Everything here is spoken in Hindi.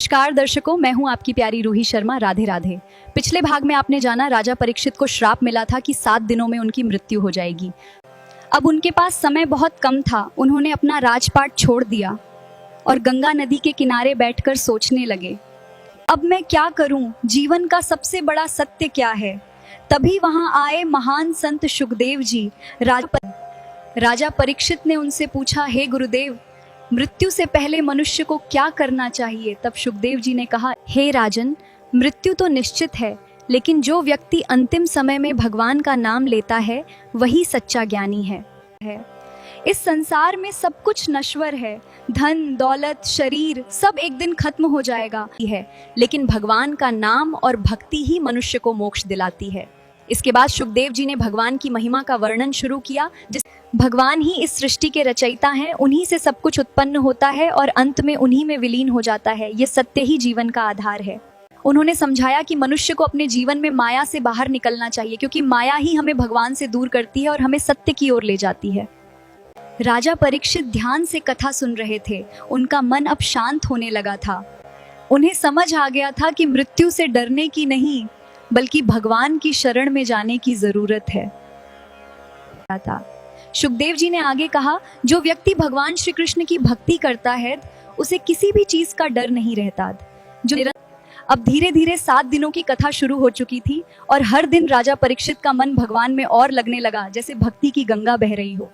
नमस्कार दर्शकों, मैं हूं आपकी प्यारी रूही शर्मा। राधे राधे। पिछले भाग में आपने जाना राजा परीक्षित को श्राप मिला था कि 7 दिनों में उनकी मृत्यु हो जाएगी। अब उनके पास समय बहुत कम था। उन्होंने अपना राजपाट छोड़ दिया और गंगा नदी के किनारे बैठकर सोचने लगे, अब मैं क्या करूं? जीवन का सबसे बड़ा सत्य क्या है? तभी वहां आए महान संत शुकदेव जी। राजा परीक्षित ने उनसे पूछा, हे गुरुदेव, मृत्यु से पहले मनुष्य को क्या करना चाहिए? तब शुकदेव जी ने कहा, हे राजन, मृत्यु तो निश्चित है, लेकिन जो व्यक्ति अंतिम समय में भगवान का नाम लेता है वही सच्चा ज्ञानी है। इस संसार में सब कुछ नश्वर है, धन दौलत शरीर सब एक दिन खत्म हो जाएगा है, लेकिन भगवान का नाम और भक्ति ही मनुष्य को मोक्ष दिलाती है। इसके बाद शुकदेव जी ने भगवान की महिमा का वर्णन शुरू किया। जिस भगवान ही इस सृष्टि के रचयिता हैं, उन्हीं से सब कुछ उत्पन्न होता है और अंत में उन्हीं में विलीन हो जाता है। ये सत्य ही जीवन का आधार है। उन्होंने समझाया कि मनुष्य को अपने जीवन में माया से बाहर निकलना चाहिए, क्योंकि माया ही हमें भगवान से दूर करती है और हमें सत्य की ओर ले जाती है। राजा परीक्षित ध्यान से कथा सुन रहे थे। उनका मन अब शांत होने लगा था। उन्हें समझ आ गया था कि मृत्यु से डरने की नहीं, बल्कि भगवान की शरण में जाने की जरूरत है। शुकदेव जी ने आगे कहा, जो व्यक्ति भगवान श्री कृष्ण की भक्ति करता है उसे किसी भी चीज का डर नहीं रहता। अब धीरे धीरे 7 दिनों की कथा शुरू हो चुकी थी और हर दिन राजा परीक्षित का मन भगवान में और लगने लगा, जैसे भक्ति की गंगा बह रही हो।